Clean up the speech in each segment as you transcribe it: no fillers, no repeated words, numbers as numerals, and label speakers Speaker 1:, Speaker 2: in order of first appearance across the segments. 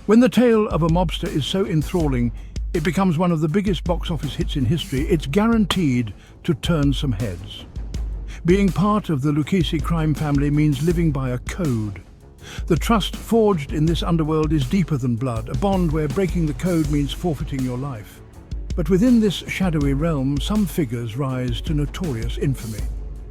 Speaker 1: When the tale of a mobster is so enthralling, it becomes one of the biggest box office hits in history. It's guaranteed to turn some heads. Being part of the Lucchese crime family means living by a code. The trust forged in this underworld is deeper than blood, a bond where breaking the code means forfeiting your life. But within this shadowy realm, some figures rise to notorious infamy.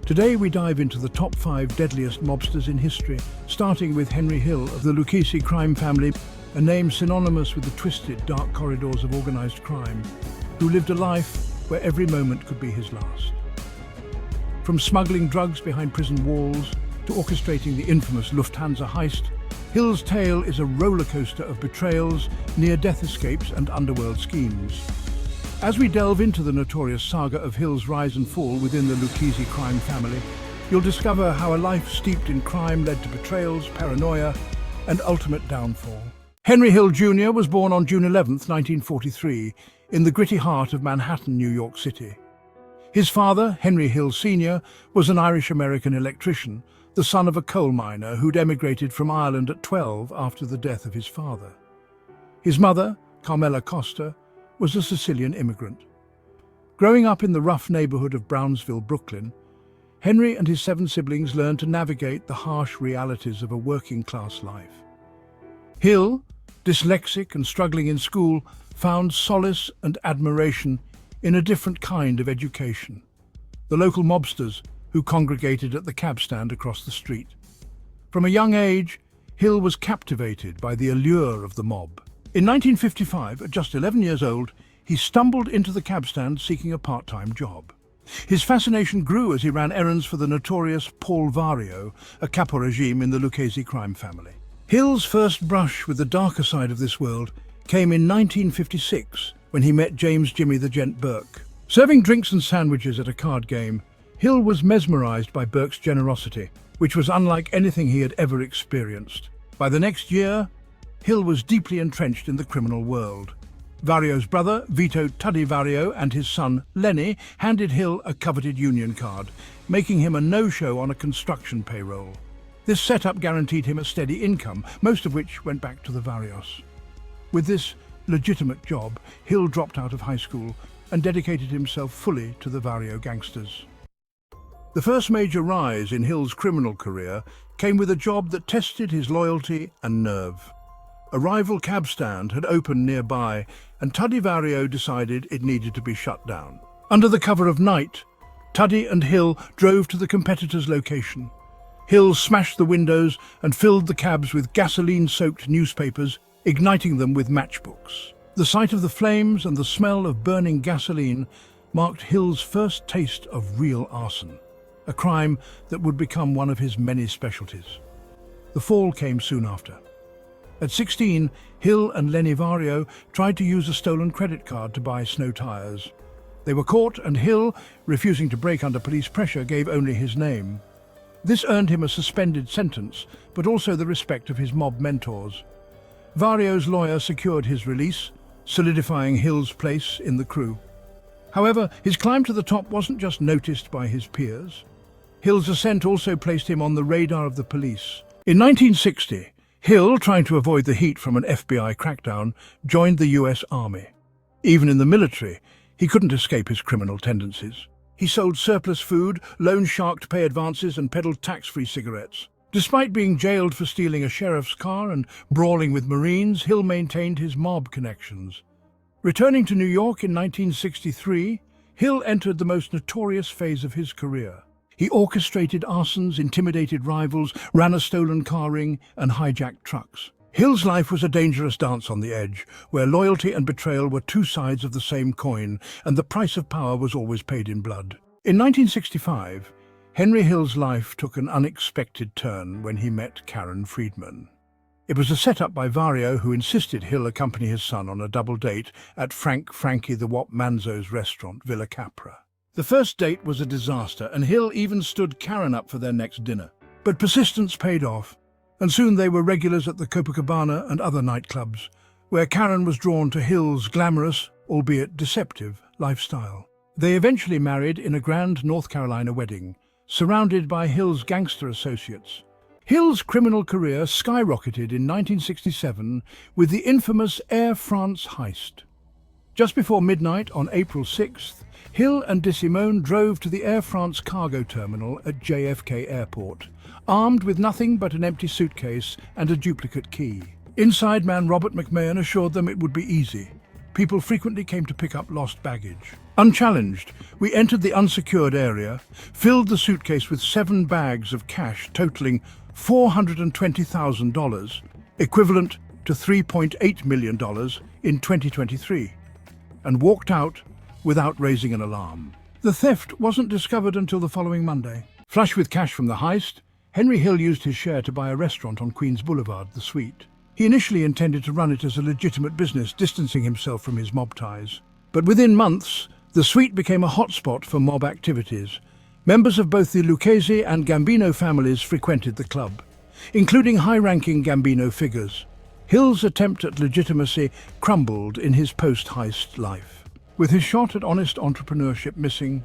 Speaker 1: Today we dive into the top 5 deadliest mobsters in history, starting with Henry Hill of the Lucchese crime family, a name synonymous with the twisted, dark corridors of organized crime, who lived a life where every moment could be his last. From smuggling drugs behind prison walls to orchestrating the infamous Lufthansa heist, Hill's tale is a rollercoaster of betrayals, near-death escapes and underworld schemes. As we delve into the notorious saga of Hill's rise and fall within the Lucchese crime family, you'll discover how a life steeped in crime led to betrayals, paranoia, and ultimate downfall. Henry Hill Jr. was born on June 11, 1943, in the gritty heart of Manhattan, New York City. His father, Henry Hill Sr., was an Irish-American electrician, the son of a coal miner who'd emigrated from Ireland at 12 after the death of his father. His mother, Carmela Costa, was a Sicilian immigrant. Growing up in the rough neighborhood of Brownsville, Brooklyn, Henry and his 7 siblings learned to navigate the harsh realities of a working-class life. Hill, dyslexic and struggling in school, found solace and admiration in a different kind of education: the local mobsters who congregated at the cab stand across the street. From a young age, Hill was captivated by the allure of the mob. In 1955, at just 11 years old, he stumbled into the cab stand seeking a part-time job. His fascination grew as he ran errands for the notorious Paul Vario, a capo regime in the Lucchese crime family. Hill's first brush with the darker side of this world came in 1956, when he met James "Jimmy" the Gent Burke. Serving drinks and sandwiches at a card game, Hill was mesmerized by Burke's generosity, which was unlike anything he had ever experienced. By the next year, Hill was deeply entrenched in the criminal world. Vario's brother, Vito "Tuddy" Vario, and his son, Lenny, handed Hill a coveted union card, making him a no-show on a construction payroll. This setup guaranteed him a steady income, most of which went back to the Varios. With this legitimate job, Hill dropped out of high school and dedicated himself fully to the Vario gangsters. The first major rise in Hill's criminal career came with a job that tested his loyalty and nerve. A rival cab stand had opened nearby, and Tuddy Vario decided it needed to be shut down. Under the cover of night, Tuddy and Hill drove to the competitor's location. Hill smashed the windows and filled the cabs with gasoline-soaked newspapers, igniting them with matchbooks. The sight of the flames and the smell of burning gasoline marked Hill's first taste of real arson, a crime that would become one of his many specialties. The fall came soon after. At 16, Hill and Lenny Vario tried to use a stolen credit card to buy snow tires. They were caught, and Hill, refusing to break under police pressure, gave only his name. This earned him a suspended sentence, but also the respect of his mob mentors. Vario's lawyer secured his release, solidifying Hill's place in the crew. However, his climb to the top wasn't just noticed by his peers. Hill's ascent also placed him on the radar of the police. In 1960, Hill, trying to avoid the heat from an FBI crackdown, joined the US Army. Even in the military, he couldn't escape his criminal tendencies. He sold surplus food, loaned shark to pay advances, and peddled tax-free cigarettes. Despite being jailed for stealing a sheriff's car and brawling with Marines, Hill maintained his mob connections. Returning to New York in 1963, Hill entered the most notorious phase of his career. He orchestrated arsons, intimidated rivals, ran a stolen car ring, and hijacked trucks. Hill's life was a dangerous dance on the edge, where loyalty and betrayal were two sides of the same coin, and the price of power was always paid in blood. In 1965, Henry Hill's life took an unexpected turn when he met Karen Friedman. It was a setup by Vario, who insisted Hill accompany his son on a double date at Frankie the Wop Manzo's restaurant, Villa Capra. The first date was a disaster, and Hill even stood Karen up for their next dinner. But persistence paid off, and soon they were regulars at the Copacabana and other nightclubs, where Karen was drawn to Hill's glamorous, albeit deceptive, lifestyle. They eventually married in a grand North Carolina wedding, surrounded by Hill's gangster associates. Hill's criminal career skyrocketed in 1967 with the infamous Air France heist. Just before midnight on April 6th, Hill and DeSimone drove to the Air France cargo terminal at JFK Airport, armed with nothing but an empty suitcase and a duplicate key. Inside man Robert McMahon assured them it would be easy. People frequently came to pick up lost baggage. Unchallenged, we entered the unsecured area, filled the suitcase with 7 bags of cash totaling $420,000, equivalent to $3.8 million in 2023, and walked out without raising an alarm. The theft wasn't discovered until the following Monday. Flush with cash from the heist, Henry Hill used his share to buy a restaurant on Queens Boulevard, The Sweet. He initially intended to run it as a legitimate business, distancing himself from his mob ties. But within months, The Sweet became a hotspot for mob activities. Members of both the Lucchese and Gambino families frequented the club, including high-ranking Gambino figures. Hill's attempt at legitimacy crumbled in his post-heist life. With his shot at honest entrepreneurship missing,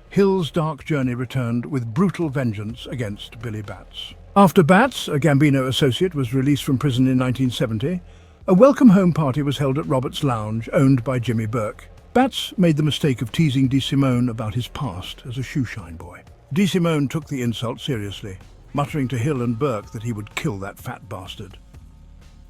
Speaker 1: Hill's dark journey returned with brutal vengeance against Billy Batts. After Batts, a Gambino associate, was released from prison in 1970, a welcome home party was held at Robert's Lounge, owned by Jimmy Burke. Batts made the mistake of teasing DeSimone about his past as a shoeshine boy. DeSimone took the insult seriously, muttering to Hill and Burke that he would kill that fat bastard.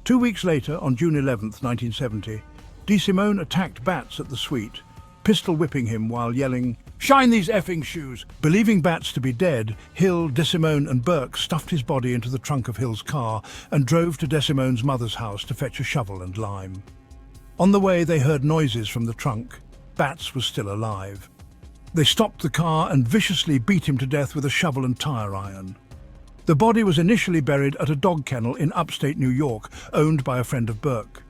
Speaker 1: 2 weeks later, on June 11, 1970, DeSimone attacked Batts at the Sweet, pistol whipping him while yelling, "Shine these effing shoes!" Believing Batts to be dead, Hill, DeSimone and Burke stuffed his body into the trunk of Hill's car and drove to DeSimone's mother's house to fetch a shovel and lime. On the way, they heard noises from the trunk. Batts was still alive. They stopped the car and viciously beat him to death with a shovel and tire iron. The body was initially buried at a dog kennel in upstate New York, owned by a friend of Burke.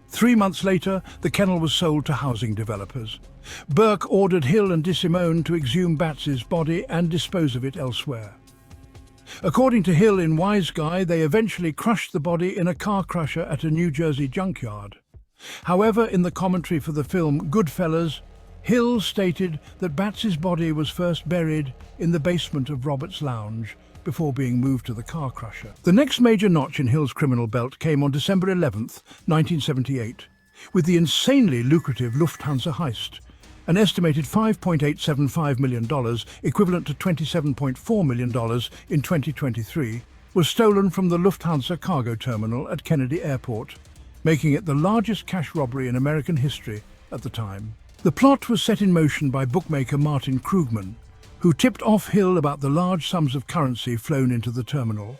Speaker 1: 3 months later, the kennel was sold to housing developers. Burke ordered Hill and DeSimone to exhume Batts's body and dispose of it elsewhere. According to Hill in Wise Guy, they eventually crushed the body in a car crusher at a New Jersey junkyard. However, in the commentary for the film Goodfellas, Hill stated that Batts's body was first buried in the basement of Robert's Lounge before being moved to the car crusher. The next major notch in Hill's criminal belt came on December 11th, 1978, with the insanely lucrative Lufthansa heist. An estimated $5.875 million, equivalent to $27.4 million in 2023, was stolen from the Lufthansa cargo terminal at Kennedy Airport, making it the largest cash robbery in American history at the time. The plot was set in motion by bookmaker Martin Krugman, who tipped off Hill about the large sums of currency flown into the terminal.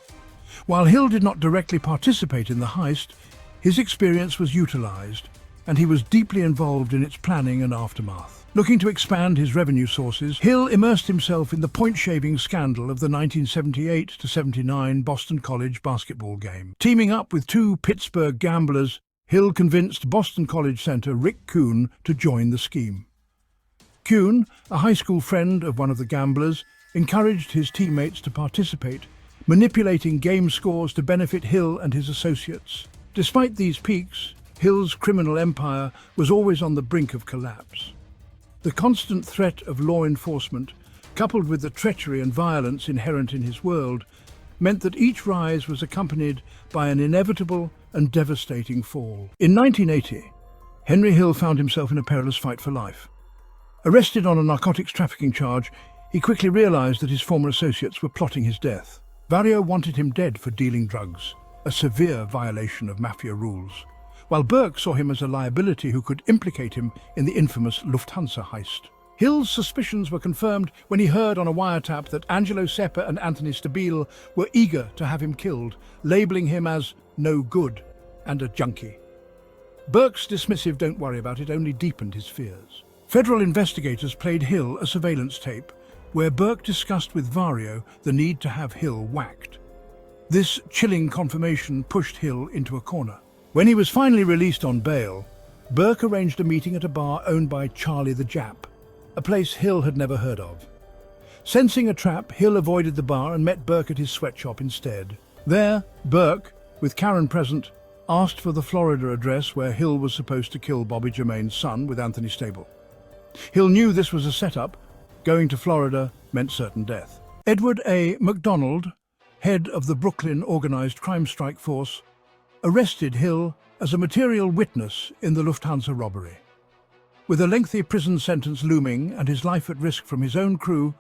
Speaker 1: While Hill did not directly participate in the heist, his experience was utilized, and he was deeply involved in its planning and aftermath. Looking to expand his revenue sources, Hill immersed himself in the point-shaving scandal of the 1978-79 Boston College basketball game. Teaming up with 2 Pittsburgh gamblers, Hill convinced Boston College center Rick Kuhn to join the scheme. Kuhn, a high school friend of one of the gamblers, encouraged his teammates to participate, manipulating game scores to benefit Hill and his associates. Despite these peaks, Hill's criminal empire was always on the brink of collapse. The constant threat of law enforcement, coupled with the treachery and violence inherent in his world, meant that each rise was accompanied by an inevitable and devastating fall. In 1980, Henry Hill found himself in a perilous fight for life. Arrested on a narcotics trafficking charge, he quickly realized that his former associates were plotting his death. Vario wanted him dead for dealing drugs, a severe violation of mafia rules, while Burke saw him as a liability who could implicate him in the infamous Lufthansa heist. Hill's suspicions were confirmed when he heard on a wiretap that Angelo Seppa and Anthony Stabile were eager to have him killed, labeling him as no good and a junkie. Burke's dismissive "don't worry about it" only deepened his fears. Federal investigators played Hill a surveillance tape where Burke discussed with Vario the need to have Hill whacked. This chilling confirmation pushed Hill into a corner. When he was finally released on bail, Burke arranged a meeting at a bar owned by Charlie the Jap, a place Hill had never heard of. Sensing a trap, Hill avoided the bar and met Burke at his sweatshop instead. There, Burke, with Karen present, asked for the Florida address where Hill was supposed to kill Bobby Germain's son with Anthony Stable. Hill knew this was a setup. Going to Florida meant certain death. Edward A. McDonald, head of the Brooklyn organized crime strike force, arrested Hill as a material witness in the Lufthansa robbery. With a lengthy prison sentence looming and his life at risk from his own crew,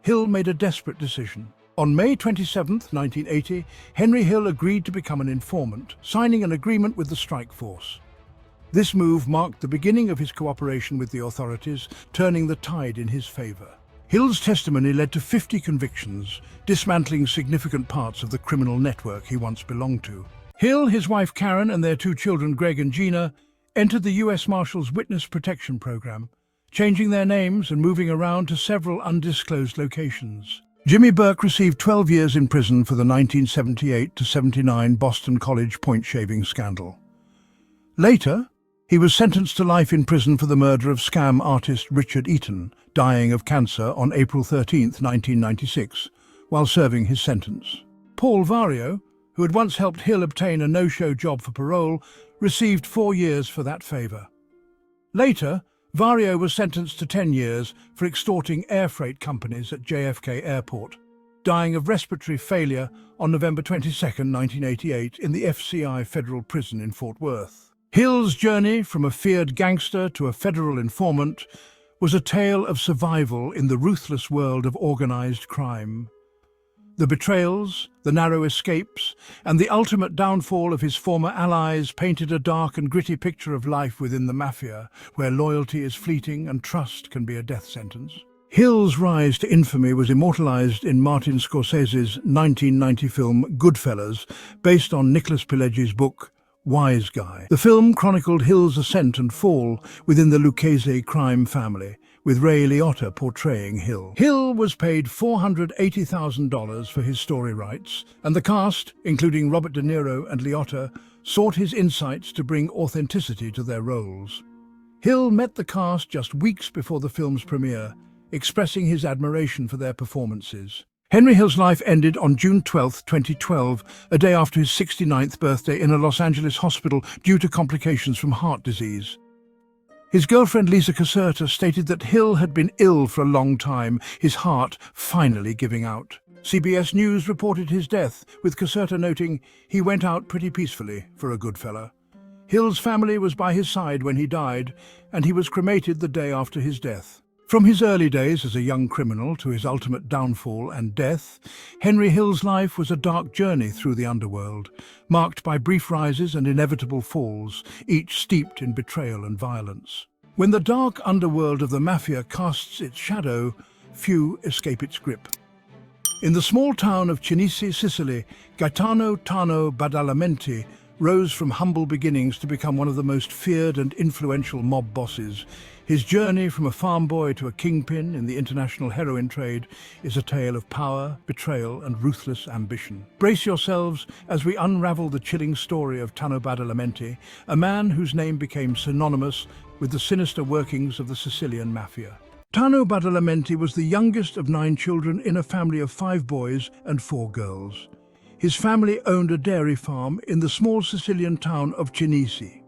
Speaker 1: Hill made a desperate decision. On May 27, 1980, Henry Hill agreed to become an informant, signing an agreement with the strike force. This move marked the beginning of his cooperation with the authorities, turning the tide in his favor. Hill's testimony led to 50 convictions, dismantling significant parts of the criminal network he once belonged to. Hill, his wife Karen, and their 2 children, Greg and Gina, entered the U.S. Marshals Witness Protection Program, changing their names and moving around to several undisclosed locations. Jimmy Burke received 12 years in prison for the 1978-79 Boston College point-shaving scandal. Later, he was sentenced to life in prison for the murder of scam artist Richard Eaton, dying of cancer on April 13, 1996, while serving his sentence. Paul Vario, who had once helped Hill obtain a no-show job for parole, received 4 years for that favor. Later, Vario was sentenced to 10 years for extorting air freight companies at JFK Airport, dying of respiratory failure on November 22, 1988, in the FCI Federal Prison in Fort Worth. Hill's journey from a feared gangster to a federal informant was a tale of survival in the ruthless world of organized crime. The betrayals, the narrow escapes, and the ultimate downfall of his former allies painted a dark and gritty picture of life within the mafia, where loyalty is fleeting and trust can be a death sentence. Hill's rise to infamy was immortalized in Martin Scorsese's 1990 film Goodfellas, based on Nicholas Pileggi's book Wise Guy. The film chronicled Hill's ascent and fall within the Lucchese crime family, with Ray Liotta portraying Hill. Hill was paid $480,000 for his story rights, and the cast, including Robert De Niro and Liotta, sought his insights to bring authenticity to their roles. Hill met the cast just weeks before the film's premiere, expressing his admiration for their performances. Henry Hill's life ended on June 12, 2012, a day after his 69th birthday in a Los Angeles hospital due to complications from heart disease. His girlfriend Lisa Caserta stated that Hill had been ill for a long time, his heart finally giving out. CBS News reported his death, with Caserta noting, "He went out pretty peacefully for a good fella." Hill's family was by his side when he died, and he was cremated the day after his death. From his early days as a young criminal to his ultimate downfall and death, Henry Hill's life was a dark journey through the underworld, marked by brief rises and inevitable falls, each steeped in betrayal and violence. When the dark underworld of the mafia casts its shadow, few escape its grip. In the small town of Cinisi, Sicily, Gaetano Tano Badalamenti rose from humble beginnings to become one of the most feared and influential mob bosses. His journey from a farm boy to a kingpin in the international heroin trade is a tale of power, betrayal, and ruthless ambition. Brace yourselves as we unravel the chilling story of Tano Badalamenti, a man whose name became synonymous with the sinister workings of the Sicilian mafia. Tano Badalamenti was the youngest of 9 children in a family of 5 boys and 4 girls. His family owned a dairy farm in the small Sicilian town of Cinisi.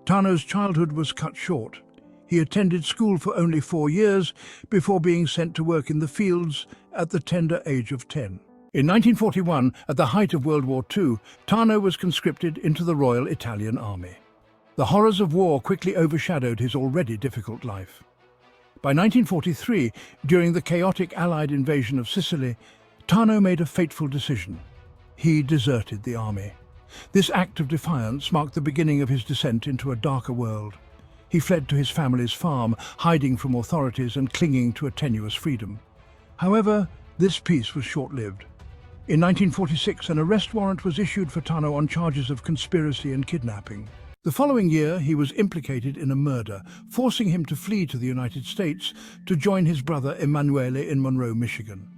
Speaker 1: Tano's childhood was cut short. He attended school for only 4 years before being sent to work in the fields at the tender age of 10. In 1941, at the height of World War II, Tano was conscripted into the Royal Italian Army. The horrors of war quickly overshadowed his already difficult life. By 1943, during the chaotic Allied invasion of Sicily, Tano made a fateful decision. He deserted the army. This act of defiance marked the beginning of his descent into a darker world. He fled to his family's farm, hiding from authorities and clinging to a tenuous freedom. However, this peace was short-lived. In 1946, an arrest warrant was issued for Tano on charges of conspiracy and kidnapping. The following year, he was implicated in a murder, forcing him to flee to the United States to join his brother Emanuele in Monroe, Michigan.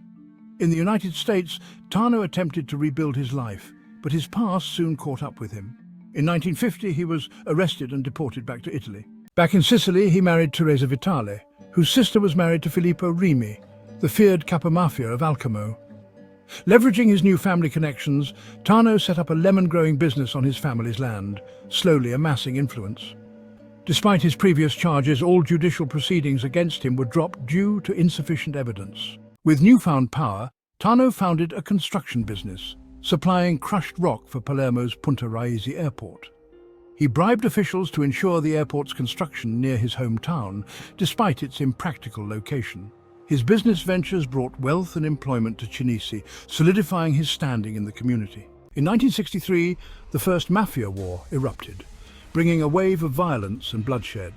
Speaker 1: In the United States, Tano attempted to rebuild his life, but his past soon caught up with him. In 1950, he was arrested and deported back to Italy. Back in Sicily, he married Teresa Vitale, whose sister was married to Filippo Rimi, the feared capomafia of Alcamo. Leveraging his new family connections, Tano set up a lemon-growing business on his family's land, slowly amassing influence. Despite his previous charges, all judicial proceedings against him were dropped due to insufficient evidence. With newfound power, Tano founded a construction business, supplying crushed rock for Palermo's Punta Raisi airport. He bribed officials to ensure the airport's construction near his hometown, despite its impractical location. His business ventures brought wealth and employment to Cinisi, solidifying his standing in the community. In 1963, the first mafia war erupted, bringing a wave of violence and bloodshed.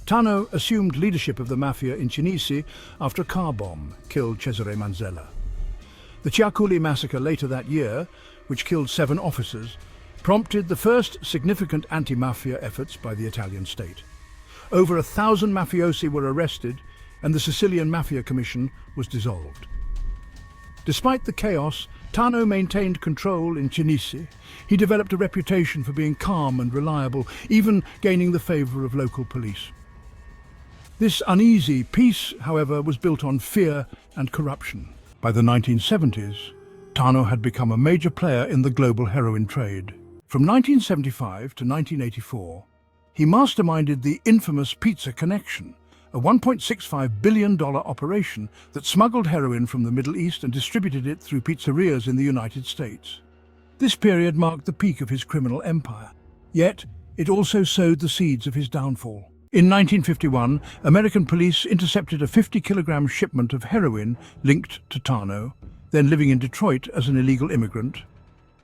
Speaker 1: Tano assumed leadership of the mafia in Cinisi after a car bomb killed Cesare Manzella. The Ciaculli massacre later that year, which killed 7 officers, prompted the first significant anti-mafia efforts by the Italian state. Over 1,000 mafiosi were arrested, and the Sicilian Mafia Commission was dissolved. Despite the chaos, Tano maintained control in Cinisi. He developed a reputation for being calm and reliable, even gaining the favour of local police. This uneasy peace, however, was built on fear and corruption. By the 1970s, Tano had become a major player in the global heroin trade. From 1975 to 1984, he masterminded the infamous Pizza Connection, a $1.65 billion operation that smuggled heroin from the Middle East and distributed it through pizzerias in the United States. This period marked the peak of his criminal empire, yet it also sowed the seeds of his downfall. In 1951, American police intercepted a 50-kilogram shipment of heroin linked to Tano, then living in Detroit as an illegal immigrant.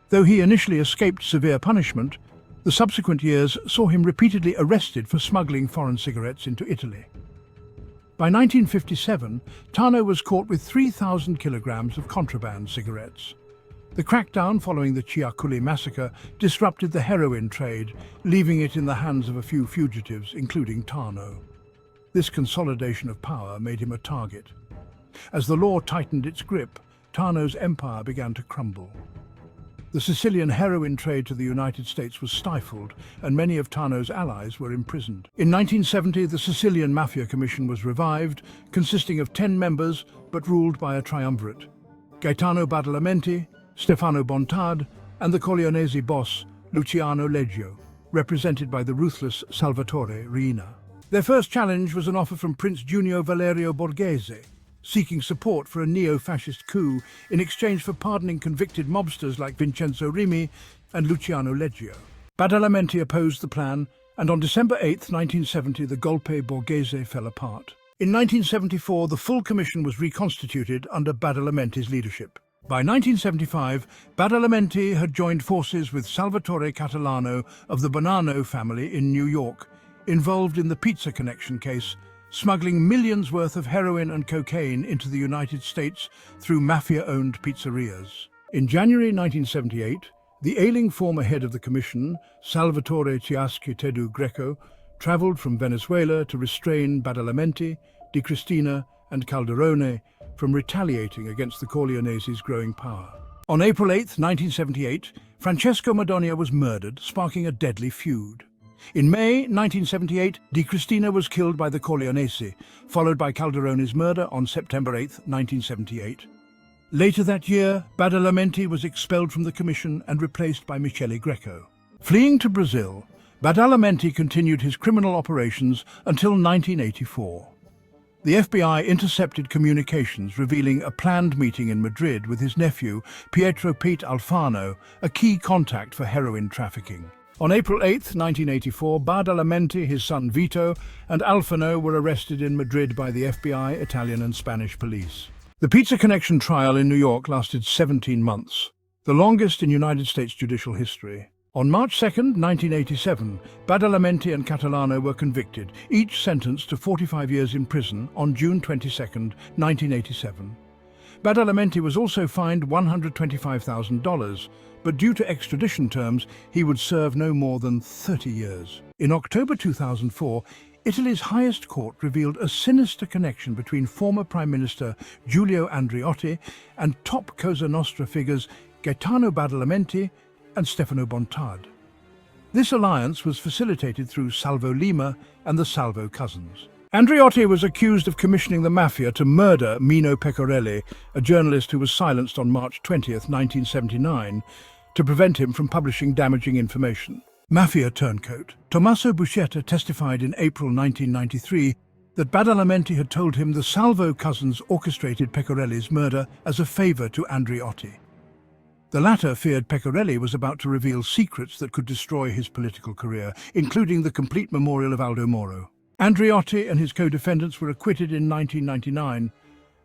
Speaker 1: Though he initially escaped severe punishment, the subsequent years saw him repeatedly arrested for smuggling foreign cigarettes into Italy. By 1957, Tano was caught with 3,000 kilograms of contraband cigarettes. The crackdown following the Ciaculli massacre disrupted the heroin trade, leaving it in the hands of a few fugitives, including Tano. This consolidation of power made him a target. As the law tightened its grip, Tano's empire began to crumble. The Sicilian heroin trade to the United States was stifled, and many of Tano's allies were imprisoned. In 1970, the Sicilian Mafia Commission was revived, consisting of 10 members, but ruled by a triumvirate: Gaetano Badalamenti, Stefano Bontad, and the Corleonese boss, Luciano Leggio, represented by the ruthless Salvatore Riina. Their first challenge was an offer from Prince Giunio Valerio Borghese, seeking support for a neo-fascist coup in exchange for pardoning convicted mobsters like Vincenzo Rimi and Luciano Leggio. Badalamenti opposed the plan, and on December 8, 1970, the Golpe Borghese fell apart. In 1974, the full commission was reconstituted under Badalamenti's leadership. By 1975, Badalamenti had joined forces with Salvatore Catalano of the Bonanno family in New York, involved in the Pizza Connection case, smuggling millions worth of heroin and cocaine into the United States through mafia-owned pizzerias. In January 1978, the ailing former head of the commission, Salvatore Ciaschi Tedu Greco, travelled from Venezuela to restrain Badalamenti, Di Cristina and Calderone from retaliating against the Corleonese's growing power. On April 8, 1978, Francesco Madonia was murdered, sparking a deadly feud. In May 1978, Di Cristina was killed by the Corleonese, followed by Calderone's murder on September 8, 1978. Later that year, Badalamenti was expelled from the commission and replaced by Michele Greco. Fleeing to Brazil, Badalamenti continued his criminal operations until 1984. The FBI intercepted communications revealing a planned meeting in Madrid with his nephew, Pietro Pete Alfano, a key contact for heroin trafficking. On April 8, 1984, Badalamenti, his son Vito, and Alfano were arrested in Madrid by the FBI, Italian and Spanish police. The Pizza Connection trial in New York lasted 17 months, the longest in United States judicial history. On March 2, 1987, Badalamenti and Catalano were convicted, each sentenced to 45 years in prison on June 22, 1987. Badalamenti was also fined $125,000, but due to extradition terms, he would serve no more than 30 years. In October 2004, Italy's highest court revealed a sinister connection between former Prime Minister Giulio Andreotti and top Cosa Nostra figures Gaetano Badalamenti and Stefano Bontad. This alliance was facilitated through Salvo Lima and the Salvo cousins. Andreotti was accused of commissioning the mafia to murder Mino Pecorelli, a journalist who was silenced on March 20, 1979, to prevent him from publishing damaging information. Mafia turncoat Tommaso Buscetta testified in April 1993 that Badalamenti had told him the Salvo cousins orchestrated Pecorelli's murder as a favor to Andreotti. The latter feared Pecorelli was about to reveal secrets that could destroy his political career, including the complete memorial of Aldo Moro. Andreotti and his co-defendants were acquitted in 1999,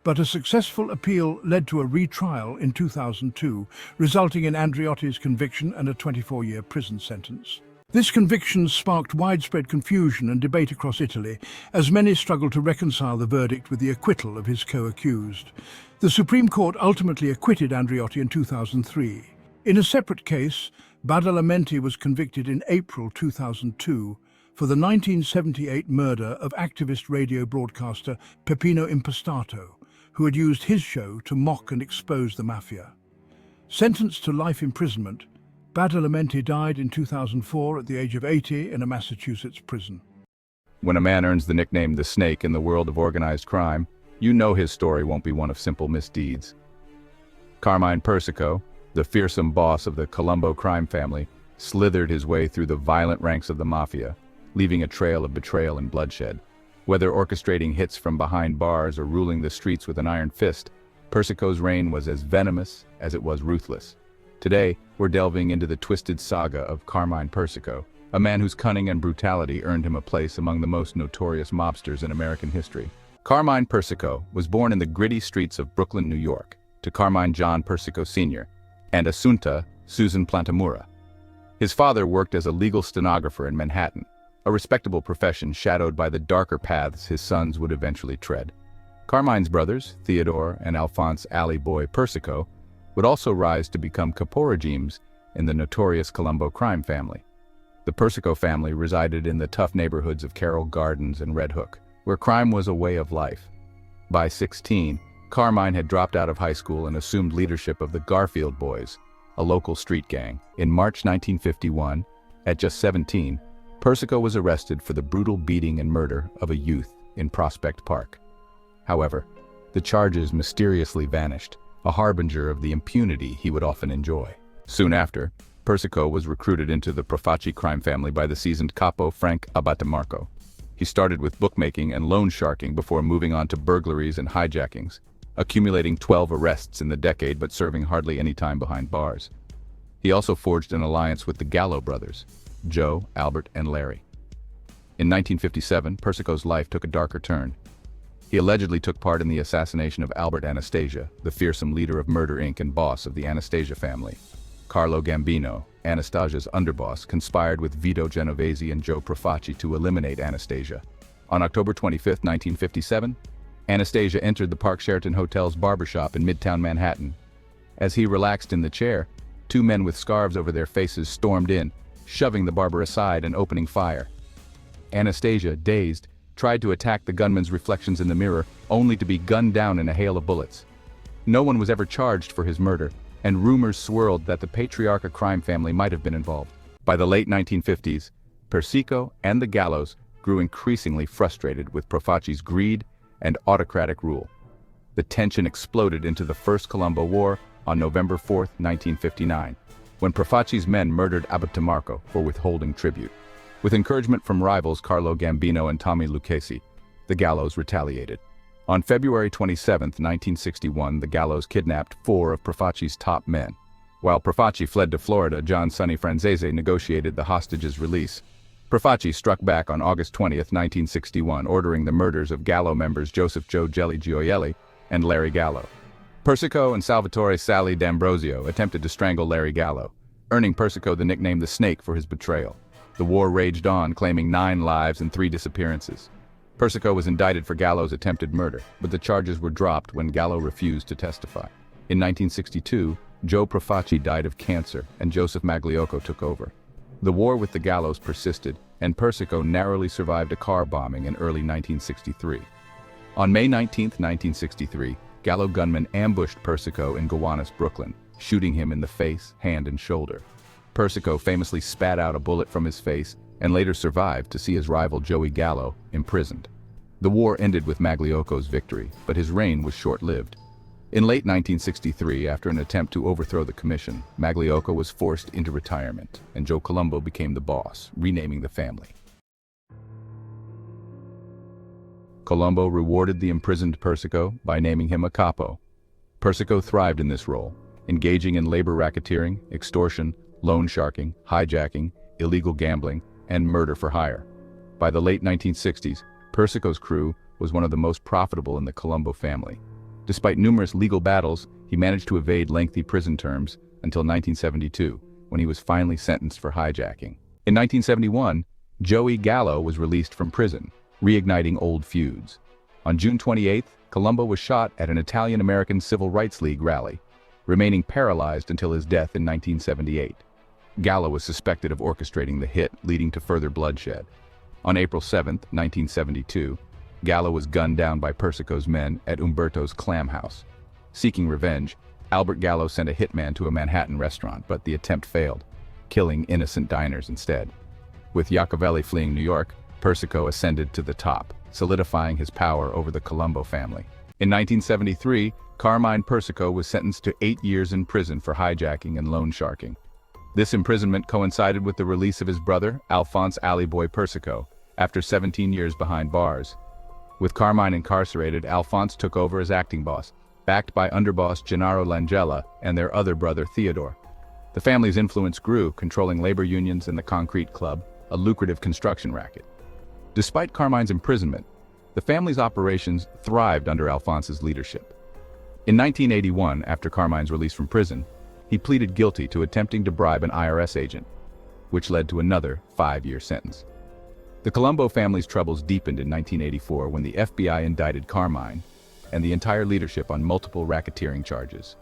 Speaker 1: but a successful appeal led to a retrial in 2002, resulting in Andreotti's conviction and a 24-year prison sentence. This conviction sparked widespread confusion and debate across Italy, as many struggled to reconcile the verdict with the acquittal of his co-accused. The Supreme Court ultimately acquitted Andreotti in 2003. In a separate case, Badalamenti was convicted in April 2002 for the 1978 murder of activist radio broadcaster Peppino Impastato, who had used his show to mock and expose the mafia. Sentenced to life imprisonment, Badalamenti died in 2004 at the age of 80 in a Massachusetts prison.
Speaker 2: When a man earns the nickname the Snake in the world of organized crime, you know his story won't be one of simple misdeeds. Carmine Persico, the fearsome boss of the Colombo crime family, slithered his way through the violent ranks of the mafia, leaving a trail of betrayal and bloodshed. Whether orchestrating hits from behind bars or ruling the streets with an iron fist, Persico's reign was as venomous as it was ruthless. Today, we're delving into the twisted saga of Carmine Persico, a man whose cunning and brutality earned him a place among the most notorious mobsters in American history. Carmine Persico was born in the gritty streets of Brooklyn, New York, to Carmine John Persico Sr. and Assunta Susan Plantamura. His father worked as a legal stenographer in Manhattan, a respectable profession shadowed by the darker paths his sons would eventually tread. Carmine's brothers, Theodore and Alphonse "Alley Boy" Persico, would also rise to become caporegimes in the notorious Colombo crime family. The Persico family resided in the tough neighborhoods of Carroll Gardens and Red Hook, where crime was a way of life. By 16, Carmine had dropped out of high school and assumed leadership of the Garfield Boys, a local street gang. In March 1951, at just 17, Persico was arrested for the brutal beating and murder of a youth in Prospect Park. However, the charges mysteriously vanished, a harbinger of the impunity he would often enjoy. Soon after, Persico was recruited into the Profaci crime family by the seasoned capo Frank Abbatemarco. He started with bookmaking and loan sharking before moving on to burglaries and hijackings, accumulating 12 arrests in the decade but serving hardly any time behind bars. He also forged an alliance with the Gallo brothers, Joe, Albert, and Larry. In 1957, Persico's life took a darker turn. He allegedly took part in the assassination of Albert Anastasia, the fearsome leader of Murder Inc. and boss of the Anastasia family. Carlo Gambino, Anastasia's underboss, conspired with Vito Genovese and Joe Profaci to eliminate Anastasia. On October 25, 1957, Anastasia entered the Park Sheraton Hotel's barbershop in Midtown Manhattan. As he relaxed in the chair, two men with scarves over their faces stormed in, shoving the barber aside and opening fire. Anastasia, dazed, tried to attack the gunman's reflections in the mirror, only to be gunned down in a hail of bullets. No one was ever charged for his murder, and rumors swirled that the Patriarca crime family might have been involved. By the late 1950s, Persico and the Gallos grew increasingly frustrated with Profaci's greed and autocratic rule. The tension exploded into the First Colombo War on November 4, 1959, when Profaci's men murdered Abbatemarco for withholding tribute. With encouragement from rivals Carlo Gambino and Tommy Lucchesi, the Gallos retaliated. On February 27, 1961, the Gallos kidnapped 4 of Profaci's top men. While Profaci fled to Florida, John Sonny Franzese negotiated the hostages' release. Profaci struck back on August 20, 1961, ordering the murders of Gallo members Joseph Joe Jelly Gioielli and Larry Gallo. Persico and Salvatore Sally D'Ambrosio attempted to strangle Larry Gallo, earning Persico the nickname the Snake for his betrayal. The war raged on, claiming 9 lives and 3 disappearances. Persico was indicted for Gallo's attempted murder, but the charges were dropped when Gallo refused to testify. In 1962, Joe Profaci died of cancer and Joseph Magliocco took over. The war with the Gallos persisted, and Persico narrowly survived a car bombing in early 1963. On May 19, 1963, Gallo gunmen ambushed Persico in Gowanus, Brooklyn, shooting him in the face, hand, and shoulder. Persico famously spat out a bullet from his face and later survived to see his rival Joey Gallo imprisoned. The war ended with Magliocco's victory, but his reign was short-lived. In late 1963, after an attempt to overthrow the commission, Magliocco was forced into retirement, and Joe Colombo became the boss, renaming the family. Colombo rewarded the imprisoned Persico by naming him a capo. Persico thrived in this role, engaging in labor racketeering, extortion, loan sharking, hijacking, illegal gambling, and murder for hire. By the late 1960s, Persico's crew was one of the most profitable in the Colombo family. Despite numerous legal battles, he managed to evade lengthy prison terms until 1972, when he was finally sentenced for hijacking. In 1971, Joey Gallo was released from prison, reigniting old feuds. On June 28, Colombo was shot at an Italian-American Civil Rights League rally, remaining paralyzed until his death in 1978. Gallo was suspected of orchestrating the hit, leading to further bloodshed. On April 7, 1972, Gallo was gunned down by Persico's men at Umberto's Clam House. Seeking revenge, Albert Gallo sent a hitman to a Manhattan restaurant, but the attempt failed, killing innocent diners instead. With Machiavelli fleeing New York, Persico ascended to the top, solidifying his power over the Colombo family. In 1973, Carmine Persico was sentenced to 8 years in prison for hijacking and loan sharking. This imprisonment coincided with the release of his brother, Alphonse "Alley Boy" Persico, after 17 years behind bars. With Carmine incarcerated, Alphonse took over as acting boss, backed by underboss Gennaro Langella and their other brother Theodore. The family's influence grew, controlling labor unions and the Concrete Club, a lucrative construction racket. Despite Carmine's imprisonment, the family's operations thrived under Alphonse's leadership. In 1981, after Carmine's release from prison, he pleaded guilty to attempting to bribe an IRS agent, which led to another 5-year sentence. The Colombo family's troubles deepened in 1984 when the FBI indicted Carmine and the entire leadership on multiple racketeering charges.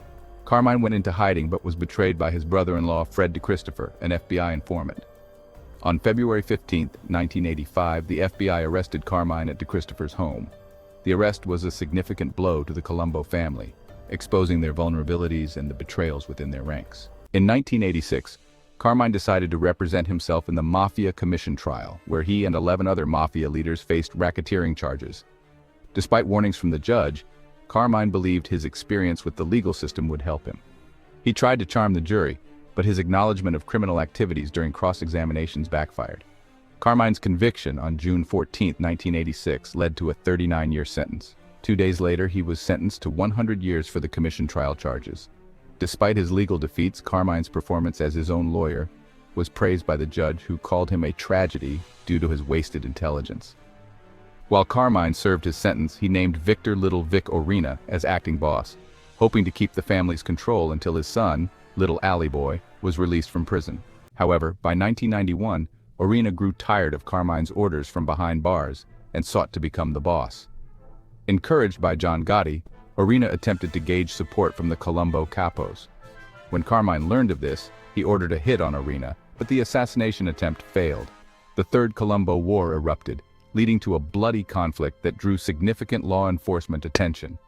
Speaker 2: Carmine went into hiding but was betrayed by his brother-in-law Fred DeChristopher, an FBI informant. On February 15, 1985, the FBI arrested Carmine at DeChristopher's home. The arrest was a significant blow to the Colombo family, exposing their vulnerabilities and the betrayals within their ranks. In 1986, Carmine decided to represent himself in the Mafia Commission trial, where he and 11 other mafia leaders faced racketeering charges. Despite warnings from the judge, Carmine believed his experience with the legal system would help him. He tried to charm the jury, but his acknowledgement of criminal activities during cross-examinations backfired. Carmine's conviction on June 14, 1986, led to a 39-year sentence. 2 days later, he was sentenced to 100 years for the commission trial charges. Despite his legal defeats, Carmine's performance as his own lawyer was praised by the judge, who called him a tragedy due to his wasted intelligence. While Carmine served his sentence, he named Victor "Little Vic" Orena as acting boss, hoping to keep the family's control until his son, Little Alley Boy, was released from prison. However, by 1991, Orena grew tired of Carmine's orders from behind bars and sought to become the boss. Encouraged by John Gotti, Orena attempted to gauge support from the Colombo capos. When Carmine learned of this, he ordered a hit on Orena, but the assassination attempt failed. The Third Colombo War erupted, leading to a bloody conflict that drew significant law enforcement attention.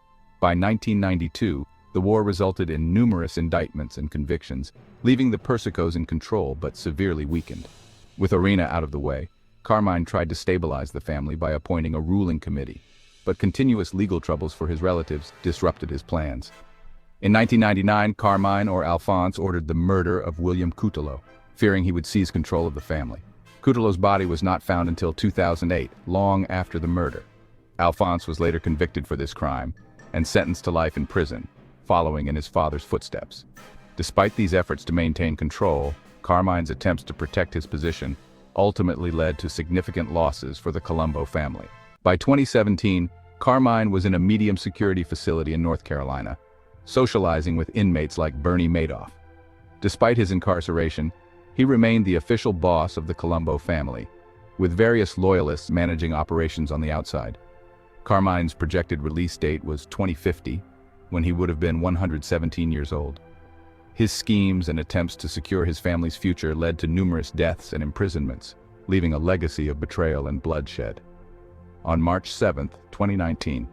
Speaker 2: By 1992, the war resulted in numerous indictments and convictions, leaving the Persicos in control but severely weakened. With Orena out of the way, Carmine tried to stabilize the family by appointing a ruling committee, but continuous legal troubles for his relatives disrupted his plans. In 1999, Carmine or Alphonse ordered the murder of William Cutillo, fearing he would seize control of the family. Cutillo's body was not found until 2008, long after the murder. Alphonse was later convicted for this crime and sentenced to life in prison, following in his father's footsteps. Despite these efforts to maintain control, Carmine's attempts to protect his position ultimately led to significant losses for the Colombo family. By 2017, Carmine was in a medium security facility in North Carolina, socializing with inmates like Bernie Madoff. Despite his incarceration, he remained the official boss of the Colombo family, with various loyalists managing operations on the outside. Carmine's projected release date was 2050, when he would have been 117 years old. His schemes and attempts to secure his family's future led to numerous deaths and imprisonments, leaving a legacy of betrayal and bloodshed. On March 7, 2019,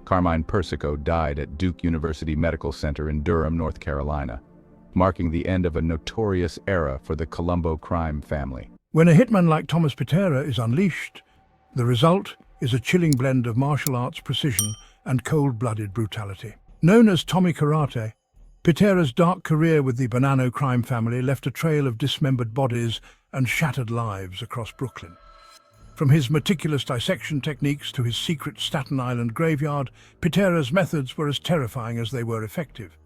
Speaker 2: Carmine Persico died at Duke University Medical Center in Durham, North Carolina, marking the end of a notorious era for the Colombo crime family.
Speaker 1: When a hitman like Thomas Pitera is unleashed, the result is a chilling blend of martial arts precision and cold-blooded brutality. Known as Tommy Karate, Pitera's dark career with the Bonanno crime family left a trail of dismembered bodies and shattered lives across Brooklyn. From his meticulous dissection techniques to his secret Staten Island graveyard, Pitera's methods were as terrifying as they were effective.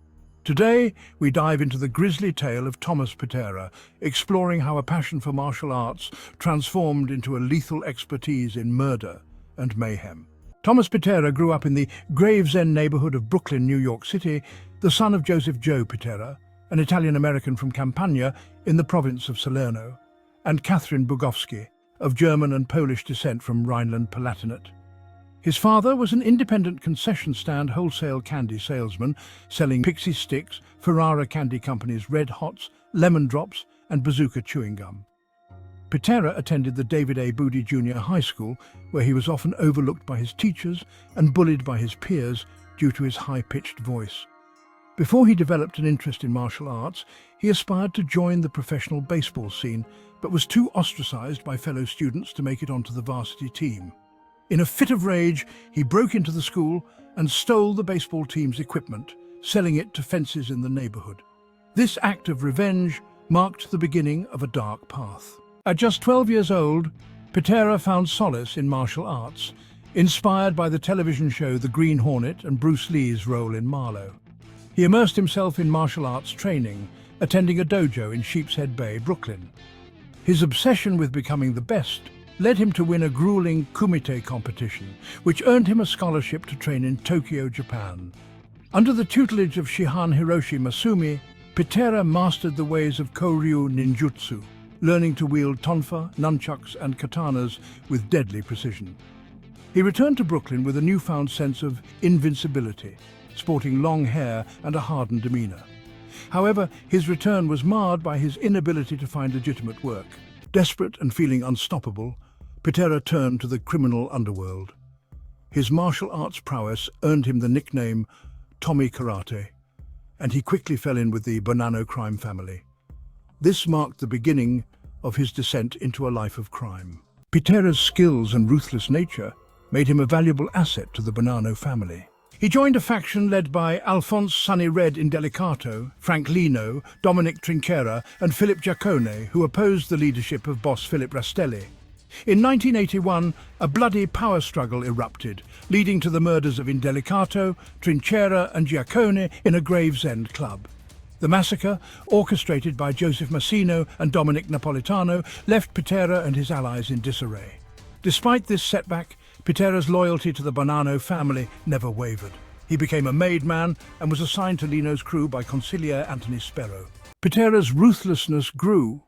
Speaker 1: Today, we dive into the grisly tale of Thomas Pitera, exploring how a passion for martial arts transformed into a lethal expertise in murder and mayhem. Thomas Pitera grew up in the Gravesend neighborhood of Brooklyn, New York City, the son of Joseph Joe Pitera, an Italian-American from Campania in the province of Salerno, and Catherine Bugowski, of German and Polish descent from Rhineland-Palatinate. His father was an independent concession stand wholesale candy salesman, selling Pixie Sticks, Ferrara Candy Company's Red Hots, Lemon Drops, and Bazooka chewing gum. Pitera attended the David A. Boody Jr. High School, where he was often overlooked by his teachers and bullied by his peers due to his high-pitched voice. Before he developed an interest in martial arts, he aspired to join the professional baseball scene, but was too ostracized by fellow students to make it onto the varsity team. In a fit of rage, he broke into the school and stole the baseball team's equipment, selling it to fences in the neighborhood. This act of revenge marked the beginning of a dark path. At just 12 years old, Pitera found solace in martial arts, inspired by the television show The Green Hornet and Bruce Lee's role in Marlowe. He immersed himself in martial arts training, attending a dojo in Sheepshead Bay, Brooklyn. His obsession with becoming the best led him to win a grueling kumite competition, which earned him a scholarship to train in Tokyo, Japan. Under the tutelage of Shihan Hiroshi Masumi, Pitera mastered the ways of Koryu ninjutsu, learning to wield tonfa, nunchucks and katanas with deadly precision. He returned to Brooklyn with a newfound sense of invincibility, sporting long hair and a hardened demeanor. However, his return was marred by his inability to find legitimate work. Desperate and feeling unstoppable, Pitera turned to the criminal underworld. His martial arts prowess earned him the nickname Tommy Karate, and he quickly fell in with the Bonanno crime family. This marked the beginning of his descent into a life of crime. Pitera's skills and ruthless nature made him a valuable asset to the Bonanno family. He joined a faction led by Alphonse Sonny Red Indelicato, Frank Lino, Dominic Trinchera and Philip Giacone, who opposed the leadership of boss Philip Rastelli. In 1981, a bloody power struggle erupted, leading to the murders of Indelicato, Trinchera and Giacone in a Gravesend club. The massacre, orchestrated by Joseph Massino and Dominic Napolitano, left Pitera and his allies in disarray. Despite this setback, Pitera's loyalty to the Bonanno family never wavered. He became a made man and was assigned to Lino's crew by consigliere Anthony Sparrow. Pitera's ruthlessness grew,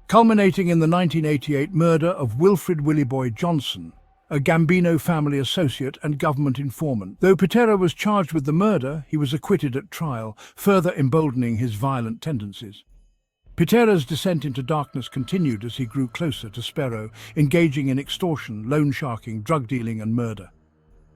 Speaker 1: culminating in the 1988 murder of Wilfred Willie Boy Johnson, a Gambino family associate and government informant. Though Pitera was charged with the murder, he was acquitted at trial, further emboldening his violent tendencies. Pitera's descent into darkness continued as he grew closer to Sparrow, engaging in extortion, loan sharking, drug dealing and murder.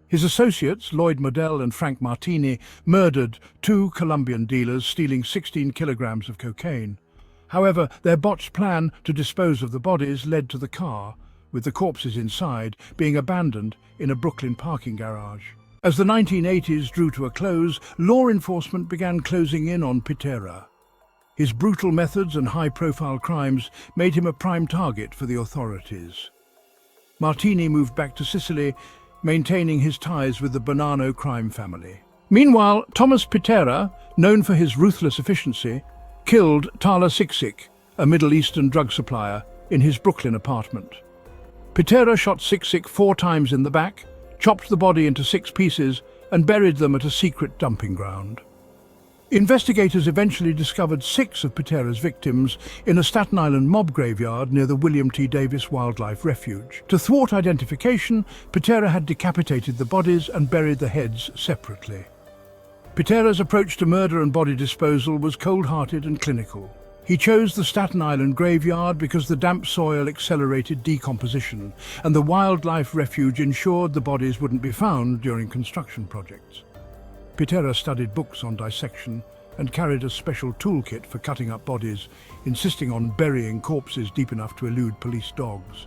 Speaker 1: His associates, Lloyd Modell and Frank Martini, murdered 2 Colombian dealers, stealing 16 kilograms of cocaine. However, their botched plan to dispose of the bodies led to the car, with the corpses inside, being abandoned in a Brooklyn parking garage. As the 1980s drew to a close, law enforcement began closing in on Pitera. His brutal methods and high-profile crimes made him a prime target for the authorities. Martini moved back to Sicily, maintaining his ties with the Bonanno crime family. Meanwhile, Thomas Pitera, known for his ruthless efficiency, killed Tala Siksik, a Middle Eastern drug supplier, in his Brooklyn apartment. Pitera shot Siksik 4 times in the back, chopped the body into 6 pieces, and buried them at a secret dumping ground. Investigators eventually discovered 6 of Pitera's victims in a Staten Island mob graveyard near the William T. Davis Wildlife Refuge. To thwart identification, Pitera had decapitated the bodies and buried the heads separately. Pitera's approach to murder and body disposal was cold-hearted and clinical. He chose the Staten Island graveyard because the damp soil accelerated decomposition, and the wildlife refuge ensured the bodies wouldn't be found during construction projects. Pitera studied books on dissection and carried a special toolkit for cutting up bodies, insisting on burying corpses deep enough to elude police dogs.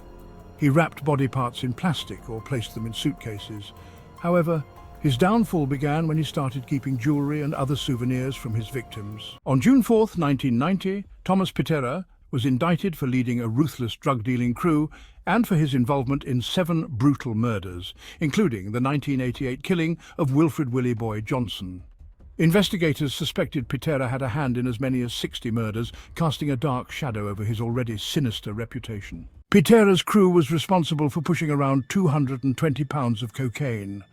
Speaker 1: He wrapped body parts in plastic or placed them in suitcases. However, his downfall began when he started keeping jewelry and other souvenirs from his victims. On June 4, 1990, Thomas Pitera, was indicted for leading a ruthless drug-dealing crew and for his involvement in 7 brutal murders, including the 1988 killing of Wilfred Willie Boy Johnson. Investigators suspected Pitera had a hand in as many as 60 murders, casting a dark shadow over his already sinister reputation. Pitera's crew was responsible for pushing around 220 pounds of cocaine,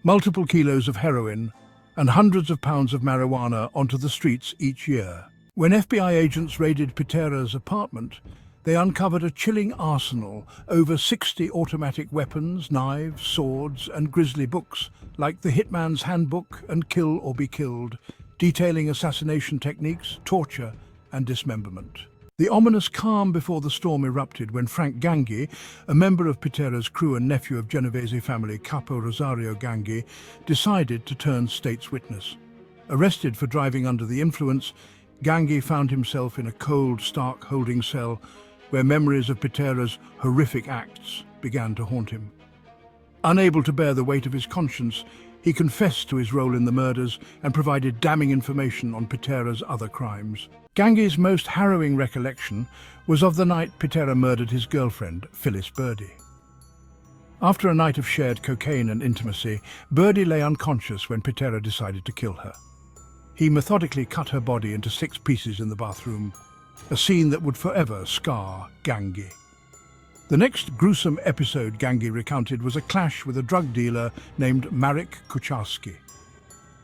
Speaker 1: multiple kilos of heroin, and hundreds of pounds of marijuana onto the streets each year. When FBI agents raided Pitera's apartment, they uncovered a chilling arsenal, over 60 automatic weapons, knives, swords, and grisly books, like the Hitman's Handbook and Kill or Be Killed, detailing assassination techniques, torture, and dismemberment. The ominous calm before the storm erupted when Frank Ganghi, a member of Pitera's crew and nephew of Genovese family Capo Rosario Ganghi, decided to turn state's witness. Arrested for driving under the influence, Ganghi found himself in a cold, stark holding cell where memories of Pitera's horrific acts began to haunt him. Unable to bear the weight of his conscience, he confessed to his role in the murders and provided damning information on Pitera's other crimes. Ganghi's most harrowing recollection was of the night Pitera murdered his girlfriend, Phyllis Birdie. After a night of shared cocaine and intimacy, Birdie lay unconscious when Pitera decided to kill her. He methodically cut her body into 6 pieces in the bathroom, a scene that would forever scar Ganghi. The next gruesome episode Ganghi recounted was a clash with a drug dealer named Marek Kucharski.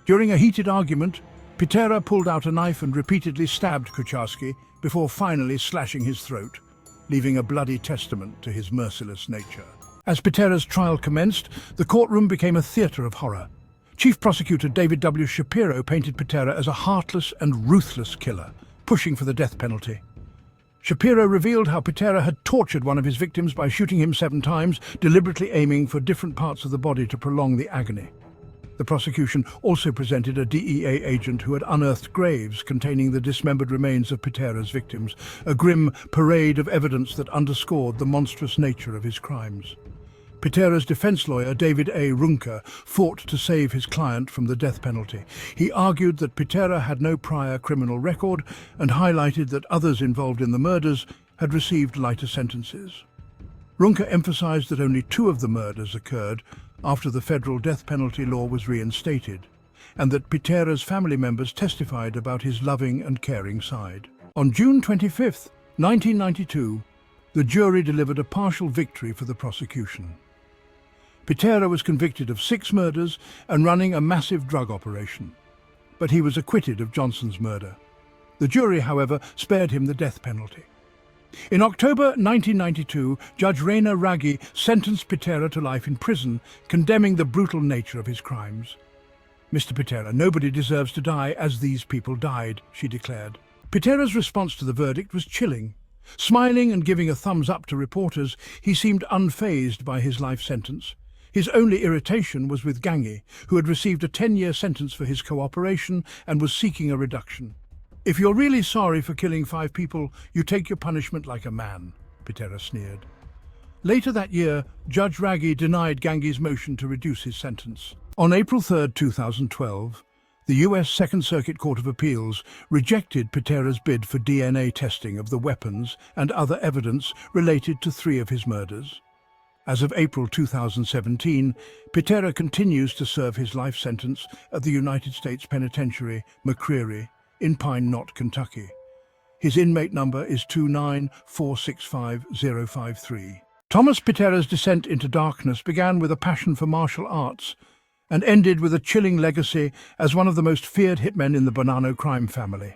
Speaker 1: During a heated argument, Pitera pulled out a knife and repeatedly stabbed Kucharski before finally slashing his throat, leaving a bloody testament to his merciless nature. As Pitera's trial commenced, the courtroom became a theatre of horror. Chief Prosecutor David W. Shapiro painted Pitera as a heartless and ruthless killer, pushing for the death penalty. Shapiro revealed how Pitera had tortured one of his victims by shooting him 7 times, deliberately aiming for different parts of the body to prolong the agony. The prosecution also presented a DEA agent who had unearthed graves containing the dismembered remains of Pitera's victims, a grim parade of evidence that underscored the monstrous nature of his crimes. Pitera's defense lawyer, David A. Runker, fought to save his client from the death penalty. He argued that Pitera had no prior criminal record and highlighted that others involved in the murders had received lighter sentences. Runker emphasized that only 2 of the murders occurred after the federal death penalty law was reinstated, and that Pitera's family members testified about his loving and caring side. On June 25, 1992, the jury delivered a partial victory for the prosecution. Pitera was convicted of 6 murders and running a massive drug operation, but he was acquitted of Johnson's murder. The jury, however, spared him the death penalty. In October 1992, Judge Reina Raggi sentenced Pitera to life in prison, condemning the brutal nature of his crimes. "Mr. Pitera, nobody deserves to die as these people died," she declared. Pitera's response to the verdict was chilling. Smiling and giving a thumbs up to reporters, he seemed unfazed by his life sentence. His only irritation was with Ganghi, who had received a 10-year sentence for his cooperation and was seeking a reduction. "If you're really sorry for killing 5 people, you take your punishment like a man," Pitera sneered. Later that year, Judge Raggi denied Ganghi's motion to reduce his sentence. On April 3, 2012, the U.S. Second Circuit Court of Appeals rejected Pitera's bid for DNA testing of the weapons and other evidence related to 3 of his murders. As of April 2017, Pitera continues to serve his life sentence at the United States Penitentiary, McCreary, in Pine Knot, Kentucky. His inmate number is 294655053. Thomas Pitera's descent into darkness began with a passion for martial arts and ended with a chilling legacy as one of the most feared hitmen in the Bonanno crime family.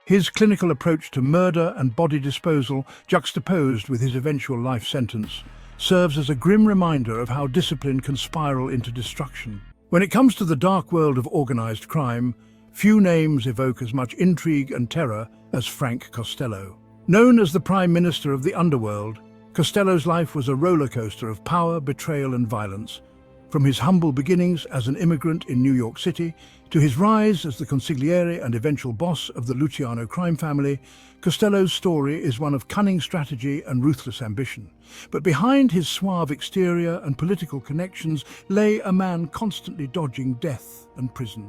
Speaker 1: His clinical approach to murder and body disposal, juxtaposed with his eventual life sentence, serves as a grim reminder of how discipline can spiral into destruction. When it comes to the dark world of organized crime, few names evoke as much intrigue and terror as Frank Costello. Known as the Prime Minister of the underworld, Costello's life was a roller coaster of power, betrayal, and violence. From his humble beginnings as an immigrant in New York City to his rise as the consigliere and eventual boss of the Luciano crime family, Costello's story is one of cunning strategy and ruthless ambition. But behind his suave exterior and political connections lay a man constantly dodging death and prison.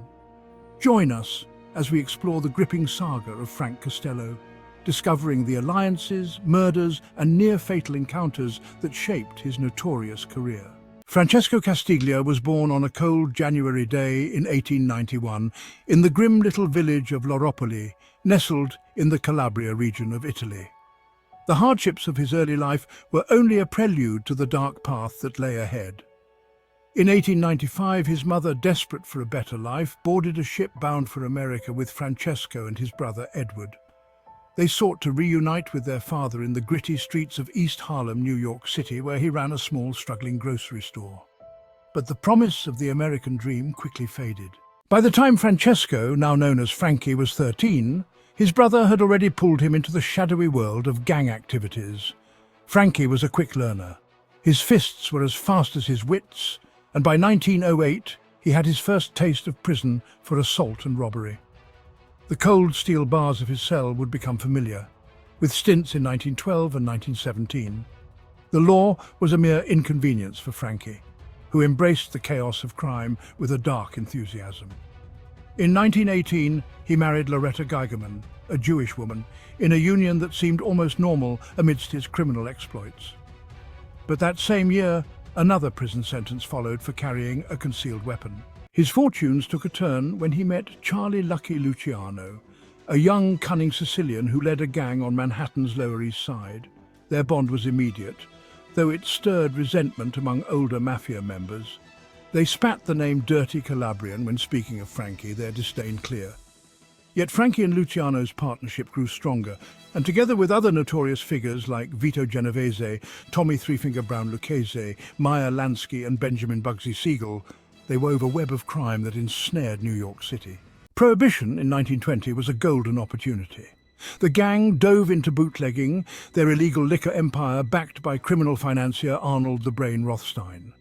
Speaker 1: Join us as we explore the gripping saga of Frank Costello, discovering the alliances, murders, and near-fatal encounters that shaped his notorious career. Francesco Castiglia was born on a cold January day in 1891 in the grim little village of Loropoli, nestled in the Calabria region of Italy. The hardships of his early life were only a prelude to the dark path that lay ahead. In 1895, his mother, desperate for a better life, boarded a ship bound for America with Francesco and his brother Edward. They sought to reunite with their father in the gritty streets of East Harlem, New York City, where he ran a small, struggling grocery store. But the promise of the American dream quickly faded. By the time Francesco, now known as Frankie, was 13, his brother had already pulled him into the shadowy world of gang activities. Frankie was a quick learner. His fists were as fast as his wits, and by 1908 he had his first taste of prison for assault and robbery. The cold steel bars of his cell would become familiar, with stints in 1912 and 1917. The law was a mere inconvenience for Frankie, who embraced the chaos of crime with a dark enthusiasm. In 1918, he married Loretta Geigerman, a Jewish woman, in a union that seemed almost normal amidst his criminal exploits. But that same year, another prison sentence followed for carrying a concealed weapon. His fortunes took a turn when he met Charlie Lucky Luciano, a young, cunning Sicilian who led a gang on Manhattan's Lower East Side. Their bond was immediate, though it stirred resentment among older mafia members. They spat the name Dirty Calabrian when speaking of Frankie, their disdain clear. Yet Frankie and Luciano's partnership grew stronger, and together with other notorious figures like Vito Genovese, Tommy Three-Finger Brown Lucchese, Meyer Lansky and Benjamin Bugsy Siegel, they wove a web of crime that ensnared New York City. Prohibition in 1920 was a golden opportunity. The gang dove into bootlegging, their illegal liquor empire backed by criminal financier Arnold the Brain Rothstein.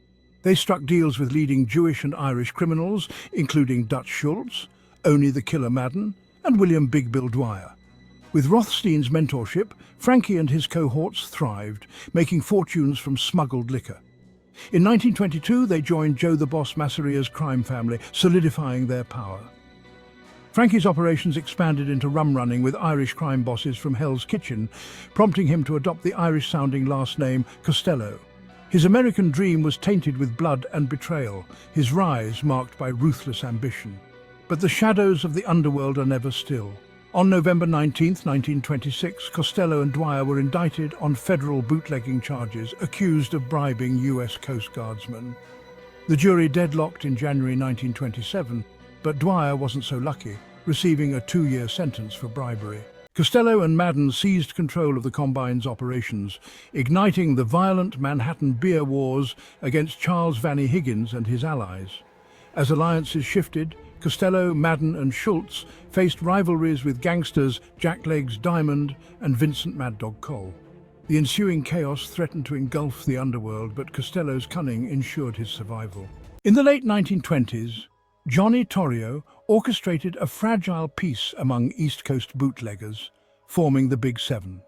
Speaker 1: They struck deals with leading Jewish and Irish criminals, including Dutch Schultz, Oni the Killer Madden, and William Big Bill Dwyer. With Rothstein's mentorship, Frankie and his cohorts thrived, making fortunes from smuggled liquor. In 1922, they joined Joe the Boss Masseria's crime family, solidifying their power. Frankie's operations expanded into rum running with Irish crime bosses from Hell's Kitchen, prompting him to adopt the Irish-sounding last name Costello. His American dream was tainted with blood and betrayal, his rise marked by ruthless ambition. But the shadows of the underworld are never still. On November 19, 1926, Costello and Dwyer were indicted on federal bootlegging charges, accused of bribing US Coast Guardsmen. The jury deadlocked in January 1927, but Dwyer wasn't so lucky, receiving a 2-year sentence for bribery. Costello and Madden seized control of the Combine's operations, igniting the violent Manhattan beer wars against Charles Vannie Higgins and his allies. As alliances shifted, Costello, Madden and Schultz faced rivalries with gangsters Jack Legs Diamond and Vincent Mad Dog Cole. The ensuing chaos threatened to engulf the underworld, but Costello's cunning ensured his survival. In the late 1920s, Johnny Torrio orchestrated a fragile peace among East Coast bootleggers, forming the Big Seven.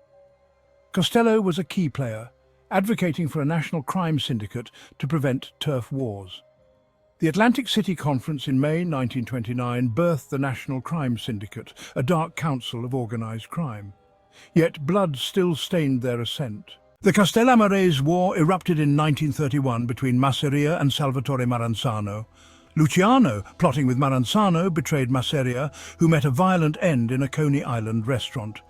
Speaker 1: Costello was a key player, advocating for a national crime syndicate to prevent turf wars. The Atlantic City Conference in May 1929 birthed the National Crime Syndicate, a dark council of organized crime. Yet blood still stained their ascent. The Castellamarese War erupted in 1931 between Masseria and Salvatore Maranzano. Luciano, plotting with Maranzano, betrayed Masseria, who met a violent end in a Coney Island restaurant.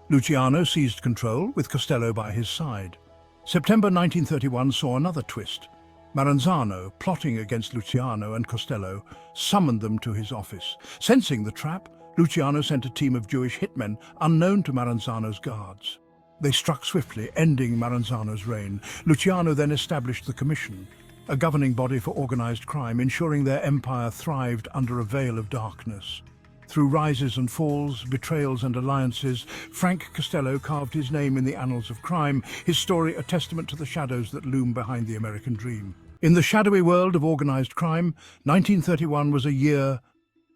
Speaker 1: Luciano seized control, with Costello by his side. September 1931 saw another twist. Maranzano, plotting against Luciano and Costello, summoned them to his office. Sensing the trap, Luciano sent a team of Jewish hitmen unknown to Maranzano's guards. They struck swiftly, ending Maranzano's reign. Luciano then established the Commission, a governing body for organized crime, ensuring their empire thrived under a veil of darkness. Through rises and falls, betrayals and alliances, Frank Costello carved his name in the annals of crime, his story a testament to the shadows that loom behind the American dream. In the shadowy world of organized crime, 1931 was a year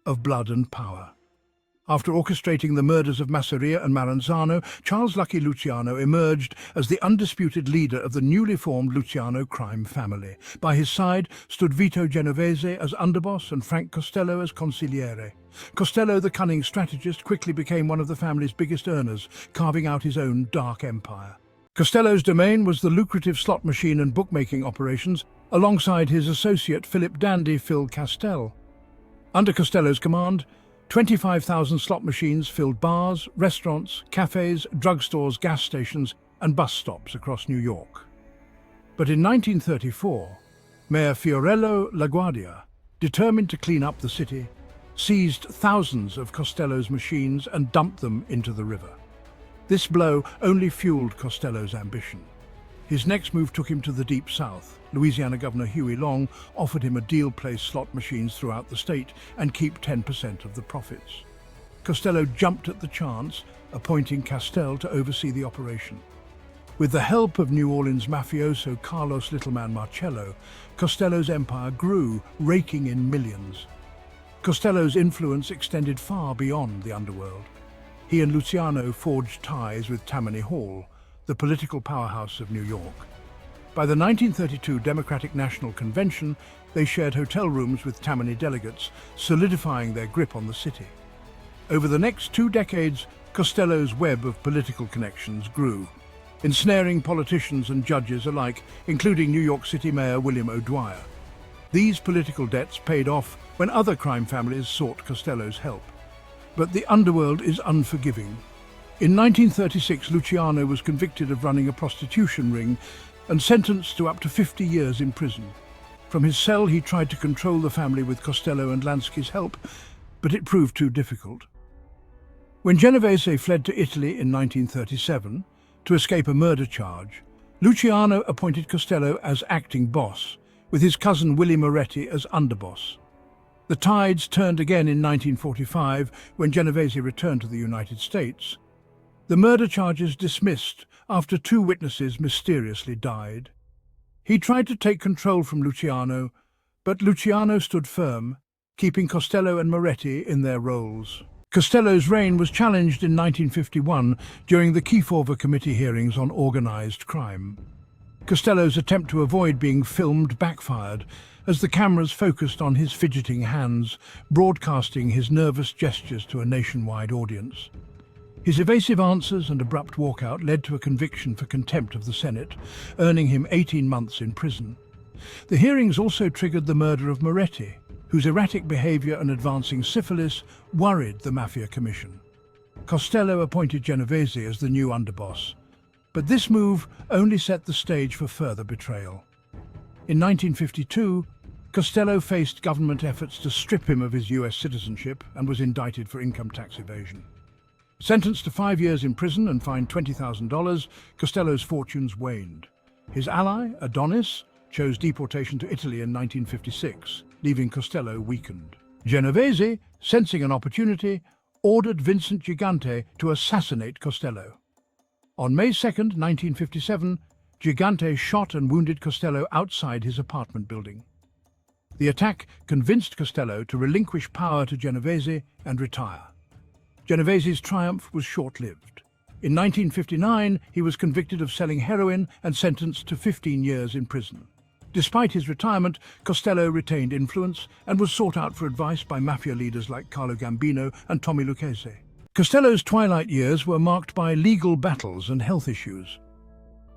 Speaker 1: of blood and power. After orchestrating the murders of Masseria and Maranzano, Charles Lucky Luciano emerged as the undisputed leader of the newly formed Luciano crime family. By his side stood Vito Genovese as underboss and Frank Costello as consigliere. Costello, the cunning strategist, quickly became one of the family's biggest earners, carving out his own dark empire. Costello's domain was the lucrative slot machine and bookmaking operations, alongside his associate Philip Dandy Phil Castell. Under Costello's command, 25,000 slot machines filled bars, restaurants, cafes, drugstores, gas stations, and bus stops across New York. But in 1934, Mayor Fiorello LaGuardia, determined to clean up the city, seized thousands of Costello's machines and dumped them into the river. This blow only fueled Costello's ambition. His next move took him to the Deep South. Louisiana Governor Huey Long offered him a deal to place slot machines throughout the state and keep 10% of the profits. Costello jumped at the chance, appointing Castell to oversee the operation. With the help of New Orleans mafioso Carlos Littleman Marcello, Costello's empire grew, raking in millions. Costello's influence extended far beyond the underworld. He and Luciano forged ties with Tammany Hall, the political powerhouse of New York. By the 1932 Democratic National Convention, they shared hotel rooms with Tammany delegates, solidifying their grip on the city. Over the next 2 decades, Costello's web of political connections grew, ensnaring politicians and judges alike, including New York City Mayor William O'Dwyer. These political debts paid off when other crime families sought Costello's help. But the underworld is unforgiving. In 1936, Luciano was convicted of running a prostitution ring and sentenced to up to 50 years in prison. From his cell, he tried to control the family with Costello and Lansky's help, but it proved too difficult. When Genovese fled to Italy in 1937 to escape a murder charge, Luciano appointed Costello as acting boss, with his cousin Willie Moretti as underboss. The tides turned again in 1945 when Genovese returned to the United States. The murder charges dismissed after 2 witnesses mysteriously died. He tried to take control from Luciano, but Luciano stood firm, keeping Costello and Moretti in their roles. Costello's reign was challenged in 1951 during the Kefauver Committee hearings on organized crime. Costello's attempt to avoid being filmed backfired, as the cameras focused on his fidgeting hands, broadcasting his nervous gestures to a nationwide audience. His evasive answers and abrupt walkout led to a conviction for contempt of the Senate, earning him 18 months in prison. The hearings also triggered the murder of Moretti, whose erratic behavior and advancing syphilis worried the Mafia Commission. Costello appointed Genovese as the new underboss, but this move only set the stage for further betrayal. In 1952, Costello faced government efforts to strip him of his US citizenship and was indicted for income tax evasion. Sentenced to 5 years in prison and fined $20,000, Costello's fortunes waned. His ally, Adonis, chose deportation to Italy in 1956, leaving Costello weakened. Genovese, sensing an opportunity, ordered Vincent Gigante to assassinate Costello. On May 2, 1957, Gigante shot and wounded Costello outside his apartment building. The attack convinced Costello to relinquish power to Genovese and retire. Genovese's triumph was short-lived. In 1959, he was convicted of selling heroin and sentenced to 15 years in prison. Despite his retirement, Costello retained influence and was sought out for advice by mafia leaders like Carlo Gambino and Tommy Lucchese. Costello's twilight years were marked by legal battles and health issues.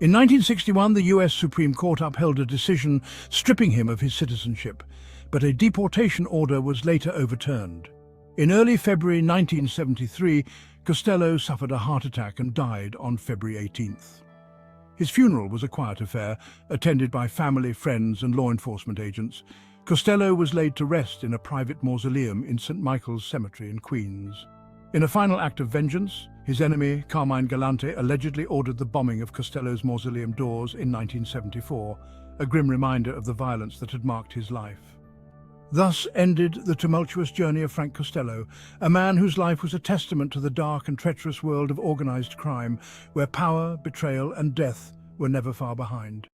Speaker 1: In 1961, the US Supreme Court upheld a decision stripping him of his citizenship, but a deportation order was later overturned. In early February 1973, Costello suffered a heart attack and died on February 18th. His funeral was a quiet affair, attended by family, friends, and law enforcement agents. Costello was laid to rest in a private mausoleum in St. Michael's Cemetery in Queens. In a final act of vengeance, his enemy, Carmine Galante, allegedly ordered the bombing of Costello's mausoleum doors in 1974, a grim reminder of the violence that had marked his life. Thus ended the tumultuous journey of Frank Costello, a man whose life was a testament to the dark and treacherous world of organized crime, where power, betrayal, and death were never far behind.